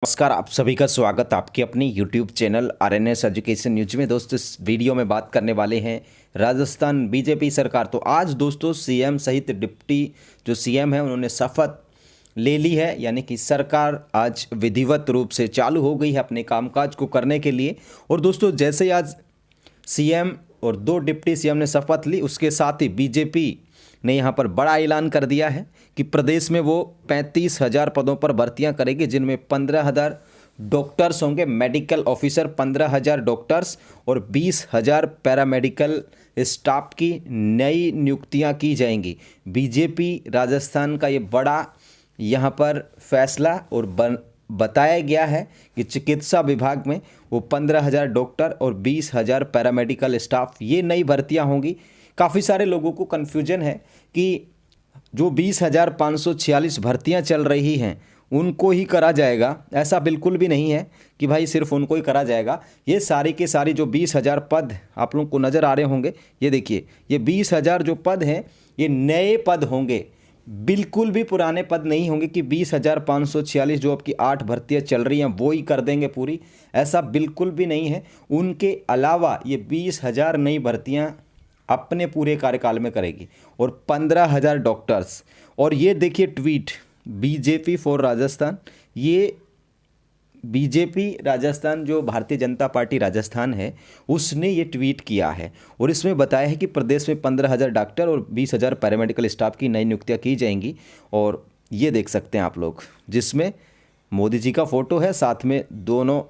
नमस्कार, आप सभी का स्वागत आपके अपने YouTube channel RNS education news में। दोस्तों, इस वीडियो में बात करने वाले हैं राजस्थान बीजेपी सरकार। तो आज दोस्तों सीएम सहित डिप्टी जो सीएम है उन्होंने शपथ ले ली है, यानी कि सरकार आज विधिवत रूप से चालू हो गई है अपने कामकाज को करने के लिए। और दोस्तों, जैसे ही आज सीएम और 2 डिप्टी सीएम ने शपथ ली, उसके साथ ही बीजेपी ने यहाँ पर बड़ा ऐलान कर दिया है कि प्रदेश में वो 35,000 पदों पर भर्तियां करेगी, जिनमें 15,000 डॉक्टर्स होंगे, मेडिकल ऑफिसर 15,000 डॉक्टर्स और 20,000 पैरामेडिकल स्टाफ की नई नियुक्तियां की जाएंगी। बीजेपी राजस्थान का ये बड़ा यहाँ पर फैसला और बताया गया है कि चिकित्सा विभाग में वो 15,000 डॉक्टर और 20,000 पैरामेडिकल स्टाफ ये नई भर्तियां होंगी। काफ़ी सारे लोगों को कन्फ्यूजन है कि जो 20,546 भर्तियां चल रही हैं उनको ही करा जाएगा। ऐसा बिल्कुल भी नहीं है कि भाई सिर्फ उनको ही करा जाएगा। ये सारी के सारी जो 20,000 पद आप लोगों को नज़र आ रहे होंगे, ये देखिए, ये 20,000 जो पद हैं ये नए पद होंगे, बिल्कुल भी पुराने पद नहीं होंगे कि 20,546 जो आपकी 8 भर्तियां चल रही हैं वो ही कर देंगे पूरी। ऐसा बिल्कुल भी नहीं है। उनके अलावा ये 20,000 नई भर्तियां अपने पूरे कार्यकाल में करेगी और 15,000 डॉक्टर्स। और ये देखिए ट्वीट बीजेपी फॉर राजस्थान, ये बीजेपी राजस्थान जो भारतीय जनता पार्टी राजस्थान है उसने ये ट्वीट किया है और इसमें बताया है कि प्रदेश में 15,000 डॉक्टर और 20,000 पैरामेडिकल स्टाफ की नई नियुक्तियां की जाएंगी। और ये देख सकते हैं आप लोग, जिसमें मोदी जी का फ़ोटो है, साथ में दोनों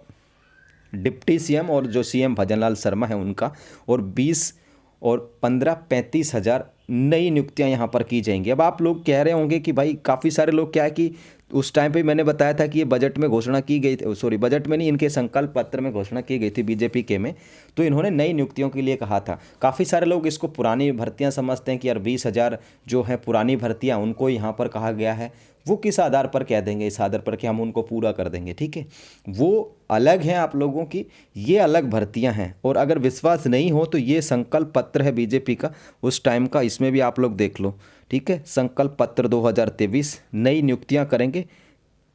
डिप्टी सीएम और जो सीएम भजनलाल शर्मा है उनका, और 20 और 15 35,000 नई नियुक्तियां यहाँ पर की जाएंगी। अब आप लोग कह रहे होंगे कि भाई काफ़ी सारे लोग क्या है कि उस टाइम पे मैंने बताया था कि ये बजट में घोषणा की गई थी, सॉरी बजट में नहीं, इनके संकल्प पत्र में घोषणा की गई थी बीजेपी के में, तो इन्होंने नई नियुक्तियों के लिए कहा था। काफ़ी सारे लोग इसको पुरानी भर्तियां समझते हैं कि यार 20,000 जो है पुरानी भर्तियां उनको यहाँ पर कहा गया है। वो किस आधार पर कह देंगे? इस आधार पर कि हम उनको पूरा कर देंगे, ठीक है, वो अलग हैं आप लोगों की, ये अलग भर्तियां हैं। और अगर विश्वास नहीं हो तो ये संकल्प पत्र है बीजेपी का उस टाइम का, इसमें भी आप लोग देख लो, ठीक है। संकल्प पत्र 2023 नई नियुक्तियां करेंगे,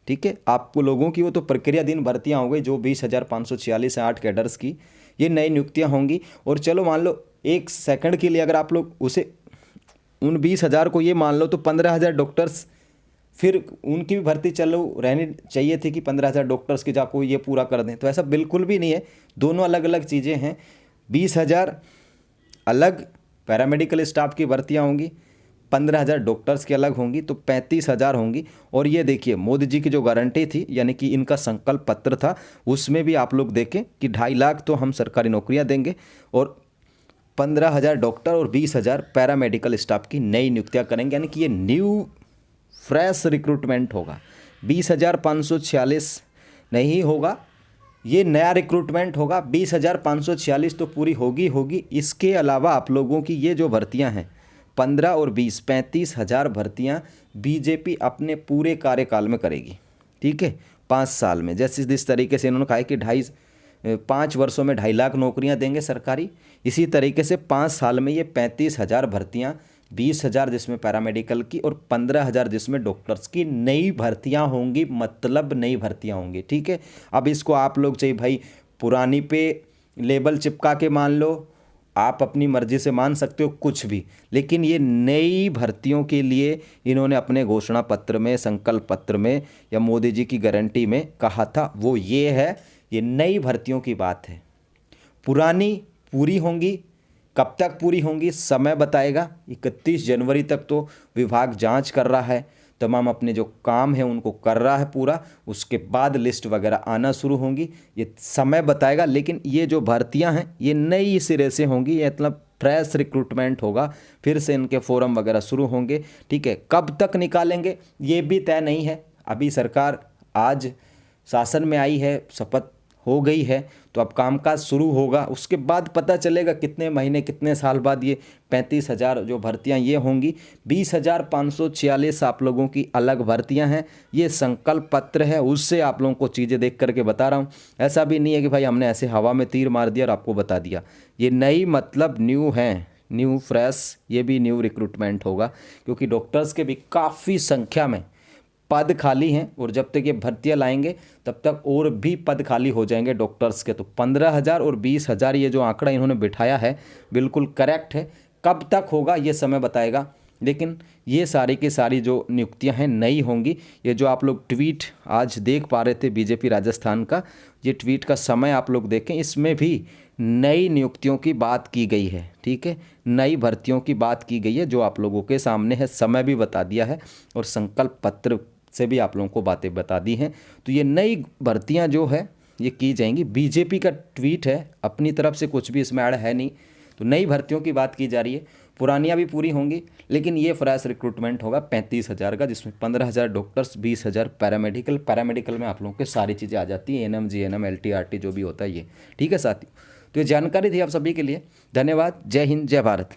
ठीक है। आपको लोगों की वो तो प्रक्रिया दिन भर्तियां हो गई, जो 20,546 है 8 कैडर्स की, ये नई नियुक्तियां होंगी। और चलो मान लो एक सेकंड के लिए अगर आप लोग उसे उन 20,000 को ये मान लो, तो 15,000 डॉक्टर्स फिर उनकी भी भर्ती चलो रहनी चाहिए थी कि 15,000 डॉक्टर्स की जाको ये पूरा कर दें। तो ऐसा बिल्कुल भी नहीं है, दोनों अलग अलग चीज़ें हैं। 20,000 अलग पैरामेडिकल स्टाफ की भर्तियां होंगी, 15,000 डॉक्टर्स की अलग होंगी, तो 35,000 होंगी। और ये देखिए मोदी जी की जो गारंटी थी, यानी कि इनका संकल्प पत्र था, उसमें भी आप लोग देखें कि 2.5 लाख तो हम सरकारी नौकरियां देंगे और 15,000 डॉक्टर और 20,000 पैरामेडिकल स्टाफ की नई नियुक्तियां करेंगे। यानी कि ये न्यू फ्रेश रिक्रूटमेंट होगा। 20,546 नहीं होगा, ये नया रिक्रूटमेंट होगा। 20,546 तो पूरी होगी। इसके अलावा आप लोगों की ये जो भर्तियां हैं 15 और 20 35,000 भर्तियां बीजेपी अपने पूरे कार्यकाल में करेगी, ठीक है, 5 साल में। जैसे जिस तरीके से इन्होंने कहा है कि 5 वर्षों में 2.5 लाख नौकरियां देंगे सरकारी, इसी तरीके से 5 साल में ये 35,000 भर्तियां, 20,000 जिसमें पैरामेडिकल की और 15,000 जिसमें डॉक्टर्स की नई भर्तियां होंगी, मतलब नई भर्तियां होंगी, ठीक है। अब इसको आप लोग चाहिए भाई पुरानी पे लेबल चिपका के मान लो, आप अपनी मर्जी से मान सकते हो कुछ भी, लेकिन ये नई भर्तियों के लिए इन्होंने अपने घोषणा पत्र में, संकल्प पत्र में या मोदी जी की गारंटी में कहा था, वो ये है, ये नई भर्तियों की बात है। पुरानी पूरी होंगी, कब तक पूरी होंगी समय बताएगा। 31 जनवरी तक तो विभाग जांच कर रहा है, तमाम अपने जो काम है उनको कर रहा है पूरा, उसके बाद लिस्ट वगैरह आना शुरू होंगी, ये समय बताएगा। लेकिन ये जो भर्तियां हैं ये नई सिरे से होंगी, ये मतलब फ्रेश रिक्रूटमेंट होगा, फिर से इनके फॉर्म वगैरह शुरू होंगे, ठीक है। कब तक निकालेंगे ये भी तय नहीं है। अभी सरकार आज शासन में आई है, शपथ हो गई है, तो अब कामकाज शुरू होगा, उसके बाद पता चलेगा कितने महीने कितने साल बाद ये 35,000 जो भर्तियां ये होंगी। 20,546 आप लोगों की अलग भर्तियां हैं, ये संकल्प पत्र है, उससे आप लोगों को चीज़ें देख करके बता रहा हूँ। ऐसा भी नहीं है कि भाई हमने ऐसे हवा में तीर मार दिया और आपको बता दिया। ये नई मतलब न्यू हैं, न्यू फ्रेश, ये भी न्यू रिक्रूटमेंट होगा, क्योंकि डॉक्टर्स के भी काफ़ी संख्या में पद खाली हैं और जब तक ये भर्तियाँ लाएंगे तब तक और भी पद खाली हो जाएंगे डॉक्टर्स के। तो 15,000 और 20,000 ये जो आंकड़ा इन्होंने बिठाया है बिल्कुल करेक्ट है। कब तक होगा ये समय बताएगा, लेकिन ये सारी की सारी जो नियुक्तियां हैं नई होंगी। ये जो आप लोग ट्वीट आज देख पा रहे थे बीजेपी राजस्थान का, ये ट्वीट का समय आप लोग देखें, इसमें भी नई नियुक्तियों की बात की गई है। ठीक है, नई भर्तियों की बात की गई है जो आप लोगों के सामने है, समय भी बता दिया है और संकल्प पत्र से भी आप लोगों को बातें बता दी हैं। तो ये नई भर्तियां जो है ये की जाएंगी। बीजेपी का ट्वीट है, अपनी तरफ से कुछ भी इसमें ऐड है नहीं। तो नई भर्तियों की बात की जा रही है, पुरानियां भी पूरी होंगी, लेकिन ये फ्रेश रिक्रूटमेंट होगा 35,000 का, जिसमें 15,000 डॉक्टर्स, 20,000 पैरामेडिकल में आप लोगों के सारी चीज़ें आ जाती हैं, एनएम जीएनएम LTRT जो भी होता है ये। ठीक है साथियों, तो ये जानकारी थी आप सभी के लिए। धन्यवाद। जय हिंद, जय भारत।